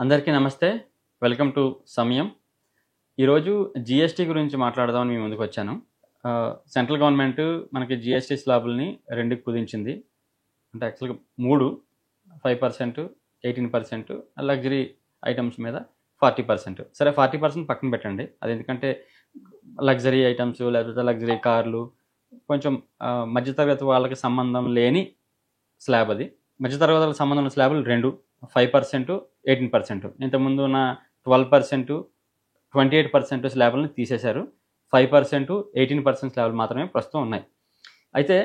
అందరికీ నమస్తే. Welcome to సమయం. ఈరోజు జీఎస్టీ గురించి మాట్లాడదామని మీ ముందుకొచ్చాను. సెంట్రల్ గవర్నమెంట్ మనకి జీఎస్టీ స్లాబుల్ని 2కి కుదించింది. అంటే యాక్చువల్‌గా 3 5%, 18% లగ్జరీ ఐటెమ్స్ మీద 40%. సరే 40% పక్కన పెట్టండి. అది ఎందుకంటే లగ్జరీ ఐటెమ్స్ లేకపోతే లగ్జరీ కార్లు కొంచెం మధ్య తరగతి వాళ్ళకి సంబంధం లేని స్లాబ్ అది. మధ్య తరగతి వాళ్ళకి సంబంధం ఉన్న స్లాబులు 2 5%, 18%. ఇంతకుముందు ఉన్న 12%, 28% స్లాబులను తీసేశారు. 5%, 18% స్లాబులు మాత్రమే ప్రస్తుతం ఉన్నాయి. అయితే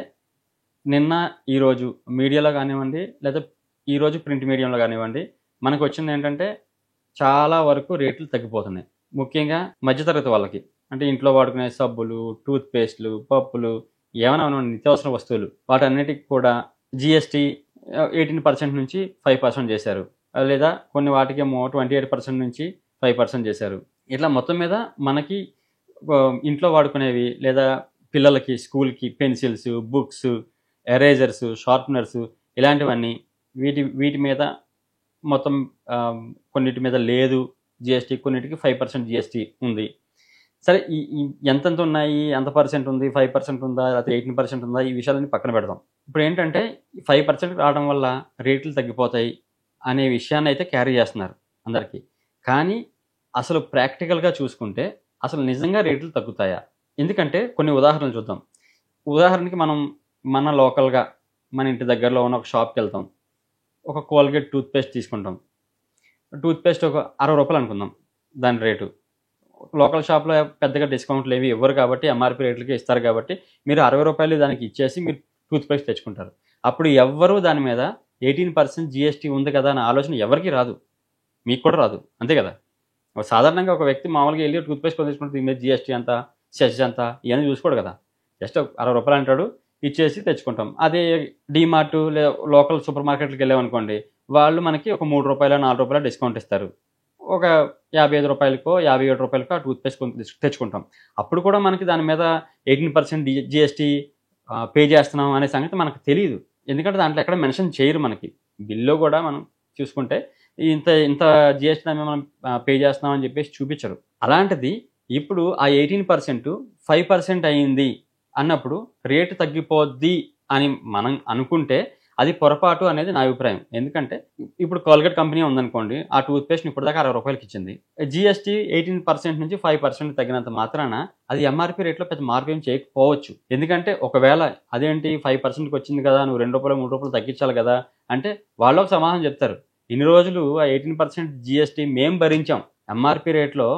నిన్న ఈరోజు మీడియాలో కానివ్వండి లేదా ఈరోజు ప్రింట్ మీడియంలో కానివ్వండి మనకు వచ్చింది ఏంటంటే చాలా వరకు రేట్లు తగ్గిపోతున్నాయి. ముఖ్యంగా మధ్యతరగతి వాళ్ళకి అంటే ఇంట్లో వాడుకునే సబ్బులు, టూత్ పేస్ట్లు, పప్పులు ఏమైనా నిత్యావసర వస్తువులు వాటన్నిటికి కూడా జీఎస్టీ 18% నుంచి 5% చేశారు. లేదా కొన్ని వాటికేమో 28% నుంచి 5% చేశారు. ఇట్లా మొత్తం మీద మనకి ఇంట్లో వాడుకునేవి లేదా పిల్లలకి స్కూల్కి పెన్సిల్స్, బుక్స్, ఎరేజర్స్, షార్ప్నర్స్ ఇలాంటివన్నీ వీటి మీద మొత్తం కొన్నిటి మీద లేదు జీఎస్టీ, కొన్నిటికి 5% జీఎస్టీ ఉంది. సరే ఈ ఎంతెంత ఉన్నాయి, ఎంత పర్సెంట్ ఉంది, 5% ఉందా లేకపోతే 18% ఉందా, ఈ విషయాలన్నీ పక్కన పెడదాం. ఇప్పుడు ఏంటంటే 5% రావడం వల్ల రేట్లు తగ్గిపోతాయి అనే విషయాన్ని అయితే క్యారీ చేస్తున్నారు అందరికీ. కానీ అసలు ప్రాక్టికల్గా చూసుకుంటే అసలు నిజంగా రేట్లు తగ్గుతాయా? ఎందుకంటే కొన్ని ఉదాహరణలు చూద్దాం. ఉదాహరణకి మనం మన లోకల్గా మన ఇంటి దగ్గరలో ఉన్న ఒక షాప్కి వెళ్తాం. ఒక కోల్గేట్ టూత్పేస్ట్ తీసుకుంటాం. టూత్పేస్ట్ ఒక 60 రూపాయలు అనుకుందాం దాని రేటు. లోకల్ షాప్లో పెద్దగా డిస్కౌంట్లు ఏవి ఇవ్వరు కాబట్టి ఎంఆర్పి రేట్లకి ఇస్తారు కాబట్టి మీరు 60 రూపాయలు దానికి ఇచ్చేసి మీరు టూత్పేస్ట్ తెచ్చుకుంటారు. అప్పుడు ఎవ్వరూ దాని మీద 18% జీఎస్టీ ఉంది కదా అనే ఆలోచన ఎవరికి రాదు, మీకు కూడా రాదు, అంతే కదా. సాధారణంగా ఒక వ్యక్తి మామూలుగా వెళ్ళి టూత్పేస్ట్ కొని తెచ్చుకుంటే దీని మీద జీఎస్టీ ఎంత, సెస్ ఎంత ఇవన్నీ చూసుకోడు కదా. జస్ట్ 60 రూపాయలు అంటాడు, ఇచ్చేసి తెచ్చుకుంటాం. అదే డీమార్ట్ లేదా లోకల్ సూపర్ మార్కెట్కి వెళ్ళామనుకోండి, వాళ్ళు మనకి ఒక 3 రూపాయలు 4 రూపాయలు డిస్కౌంట్ ఇస్తారు. ఒక 55 రూపాయలకో 57 రూపాయలకో ఆ టూత్పేస్ట్ కొని తెచ్చుకుంటాం. అప్పుడు కూడా మనకి దాని మీద 18% జీఎస్టీ పే చేస్తున్నాం అనే సంగతి మనకు తెలియదు. ఎందుకంటే దాంట్లో ఎక్కడ మెన్షన్ చేయరు. మనకి బిల్లో కూడా మనం చూసుకుంటే ఇంత ఇంత జీఎస్టీ దాని మీద మనం పే చేస్తున్నాం అని చెప్పేసి చూపించరు. అలాంటిది ఇప్పుడు ఆ 18% 5% అయింది అన్నప్పుడు రేటు తగ్గిపోద్ది అని మనం అనుకుంటే అది పొరపాటు అనేది నా అభిప్రాయం. ఎందుకంటే ఇప్పుడు కోల్గేట్ కంపెనీ ఉందనుకోండి, ఆ టూత్పేస్ట్ని ఇప్పుడు దాకా 60 రూపాయలకి ఇచ్చింది. జీఎస్టీ 18% నుంచి 5% తగ్గినంత మాత్రాన అది ఎంఆర్పి రేట్లో పెద్ద మార్పు ఏం చేయకపోవచ్చు. ఎందుకంటే ఒకవేళ అదేంటి 5%కి వచ్చింది కదా, నువ్వు 2 రూపాయలు 3 రూపాయలు తగ్గించాలి కదా అంటే వాళ్ళు ఒక సమాధానం చెప్తారు. ఇన్ని రోజులు ఆ 18% జీఎస్టీ మేం భరించాం, ఎంఆర్పి రేట్లో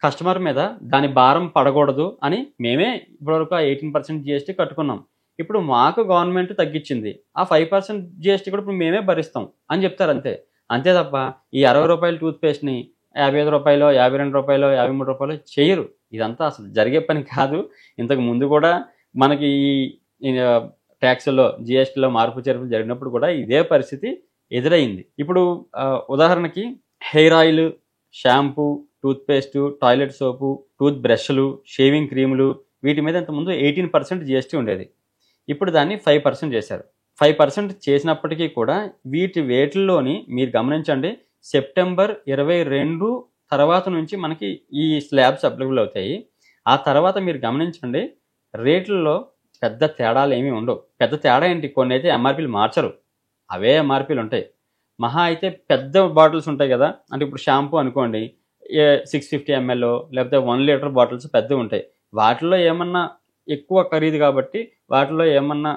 కస్టమర్ మీద దాని భారం పడకూడదు అని మేమే ఇప్పటివరకు ఆ 18% జీఎస్టీ కట్టుకున్నాం. ఇప్పుడు మాకు గవర్నమెంట్ తగ్గించింది, ఆ 5% జీఎస్టీ కూడా ఇప్పుడు మేమే భరిస్తాం అని చెప్తారు. అంతే అంతే తప్ప ఈ 60 రూపాయల టూత్పేస్ట్ని 55 రూపాయలు 52 రూపాయలు 53 రూపాయలు చేయరు. ఇదంతా అసలు జరిగే పని కాదు. ఇంతకు ముందు కూడా మనకి ఈ ట్యాక్స్లో జీఎస్టీలో మార్పు చేర్పులు జరిగినప్పుడు కూడా ఇదే పరిస్థితి ఎదురైంది. ఇప్పుడు ఉదాహరణకి hair oil, shampoo, toothpaste, toilet soap, tooth బ్రష్లు, షేవింగ్ క్రీములు వీటి మీద ఇంతకుముందు 18% జీఎస్టీ ఉండేది. ఇప్పుడు దాన్ని 5% చేశారు. 5% చేసినప్పటికీ కూడా వేటిల్లోని మీరు గమనించండి, సెప్టెంబర్ 22 తర్వాత నుంచి మనకి ఈ స్లాబ్స్ అప్లికబుల్ అవుతాయి. ఆ తర్వాత మీరు గమనించండి, రేట్లలో పెద్ద తేడాలు ఏమీ ఉండవు. పెద్ద తేడా ఏంటి, కొన్ని అయితే ఎంఆర్పీలు మార్చరు, అవే ఎంఆర్పీలు ఉంటాయి. మహా అయితే పెద్ద బాటిల్స్ ఉంటాయి కదా, అంటే ఇప్పుడు షాంపూ అనుకోండి 650 ml లేకపోతే 1 లీటర్ బాటిల్స్ పెద్దవి ఉంటాయి. వాటిల్లో ఏమన్నా ఎక్కువ ఖరీదు కాబట్టి వాటిలో ఏమన్నా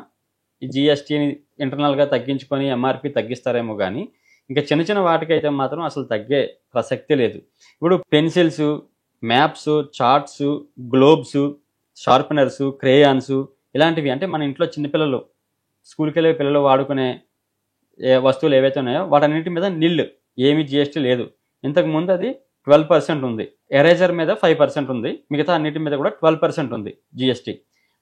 జీఎస్టీని ఇంటర్నల్గా తగ్గించుకొని ఎంఆర్పి తగ్గిస్తారేమో కానీ ఇంకా చిన్న చిన్న వాటికైతే మాత్రం అసలు తగ్గే ప్రసక్తి లేదు. ఇప్పుడు pencils, maps, charts, globes, sharpeners, crayons ఇలాంటివి అంటే మన ఇంట్లో చిన్నపిల్లలు స్కూల్కి వెళ్ళే పిల్లలు వాడుకునే వస్తువులు ఏవైతే ఉన్నాయో వాటన్నిటి మీద ఏమీ జీఎస్టీ లేదు. ఇంతకుముందు అది 12% ఉంది. ఎరేజర్ మీద 5% ఉంది, మిగతా అన్నిటి మీద కూడా 12% ఉంది జీఎస్టీ.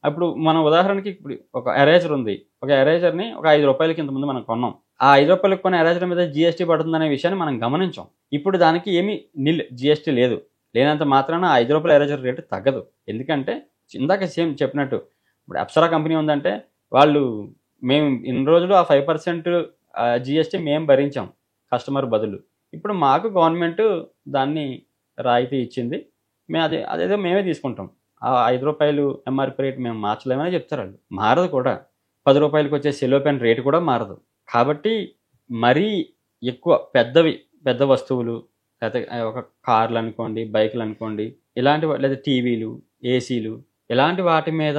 అప్పుడు మనం ఉదాహరణకి ఇప్పుడు ఒక ఎరేజర్ ఉంది, ఒక ఎరేజర్ని ఒక 5 రూపాయలకి ఇంతకుముందు మనం కొన్నాం. ఆ 5 రూపాయలకి కొన్న ఎరేజర్ మీద జీఎస్టీ పడుతుందనే విషయాన్ని మనం గమనించాం. ఇప్పుడు దానికి ఏమీ జీఎస్టీ లేదు. లేనంత మాత్రాన 5 రూపాయల ఎరేజర్ రేటు తగ్గదు. ఎందుకంటే ఇందాక సేమ్ చెప్పినట్టు ఇప్పుడు అప్సరా కంపెనీ ఉందంటే వాళ్ళు మేము ఇన్ని రోజులు ఆ 5% జీఎస్టీ మేము భరించాం కస్టమర్ బదులు. ఇప్పుడు మాకు గవర్నమెంట్ దాన్ని రాయితీ ఇచ్చింది. అదేదో మేమే తీసుకుంటాం. ఆ రూ. 5 ఎంఆర్‌పీ రేట్ మేము మార్చలేమని చెప్తారు ఆళ్ళు. మారదు కూడా. రూ. 10కి వచ్చే సెలో పెన్ రేటు కూడా మారదు. కాబట్టి మరీ ఎక్కువ పెద్ద వస్తువులు లేతే ఒక కార్‌లనుకోండి, బైకులనుకోండి ఇలాంటివి లేదా టీవీలు, ఏసీలు ఇలాంటి వాటి మీద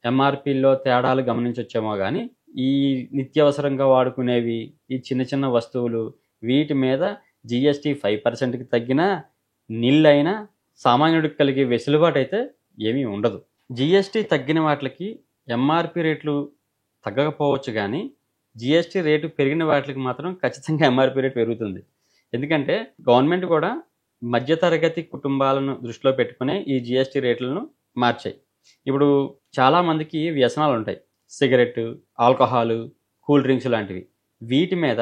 ఎంఆర్‌పీలో తేడాలు గమనించొచ్చేమో గానీ, ఈ నిత్యావసరంగా వాడుకునేవి, ఈ చిన్న వస్తువులు వీటి మీద జీఎస్టీ 5%కి తగ్గినా, నిల్లైనా సామాన్యుడికి కలిగే వెసులుబాటైతే ఏమీ ఉండదు. జీఎస్టీ తగ్గిన వాటిలకి ఎంఆర్‌పీ రేట్లు తగ్గకపోవచ్చు గానీ, జీఎస్టీ రేటు పెరిగిన వాటికి మాత్రం ఖచ్చితంగా ఎంఆర్‌పీ రేట్ పెరుగుతుంది. ఎందుకంటే గవర్నమెంట్ కూడా మధ్య తరగతి కుటుంబాలను దృష్టిలో పెట్టుకునే ఈ జీఎస్టీ రేట్లను మార్చాయి. ఇప్పుడు చాలామందికి వ్యసనాలుంటాయి. సిగరెట్టు, ఆల్కహాలు, కూల్ డ్రింక్స్ లాంటివి. వీటి మీద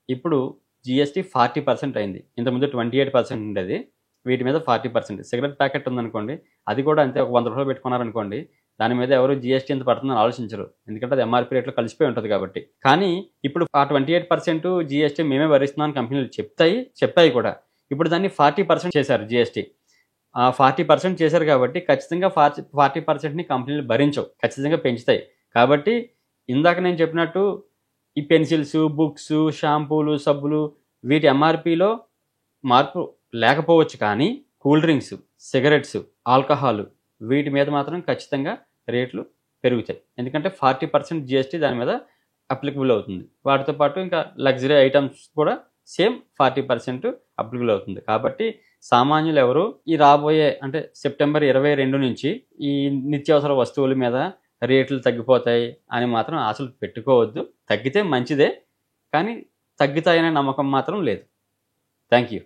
ఇప్పుడు జీఎస్టీ 40% అయింది. ఇంతకుముందు 28% ఉండేది. వీటి మీద 40%. సిగరెట్ ప్యాకెట్ ఉందనుకోండి, అది కూడా అంతే. ఒక రూ. 100 పెట్టుకున్నారనుకోండి, దాని మీద ఎవరు జీఎస్టీ ఎంత పడుతుందని ఆలోచించరు. ఎందుకంటే అది ఎంఆర్‌పీ రేట్‌లో కలిసిపోయి ఉంటది కాబట్టి. కానీ ఇప్పుడు ఆ 28% జీఎస్టీ మేమే భరిస్తున్నాం అని కంపెనీలు చెప్పాయి కూడా. ఇప్పుడు దాన్ని 40% చేశారు జీఎస్టీ. 40% చేశారు కాబట్టి ఖచ్చితంగా 40%ని కంపెనీలు భరించవు. ఖచ్చితంగా పెంచుతాయి. కాబట్టి ఇందాక నేను చెప్పినట్టు ఈ పెన్సిల్స్, బుక్స్, షాంపూలు, సబ్బులు వీటి ఎంఆర్‌పీలో మార్పు లేకపోవచ్చు కానీ కూల్ డ్రింక్స్, సిగరెట్స్, ఆల్కహాలు వీటి మీద మాత్రం ఖచ్చితంగా రేట్లు పెరుగుతాయి. ఎందుకంటే 40% జీఎస్టీ దాని మీద అప్లికబుల్ అవుతుంది. వాటితో పాటు ఇంకా లగ్జరీ ఐటమ్స్ కూడా సేమ్ 40% అప్లికబుల్ అవుతుంది. కాబట్టి సామాన్యులు ఎవరు ఈ రాబోయే అంటే సెప్టెంబర్ 22 నుంచి ఈ నిత్యావసర వస్తువుల మీద రేట్లు తగ్గిపోతాయి అని మాత్రం ఆశలు పెట్టుకోవద్దు. తగ్గితే మంచిదే. కానీ తగ్గుతాయనే నమ్మకం మాత్రం లేదు. Thank you.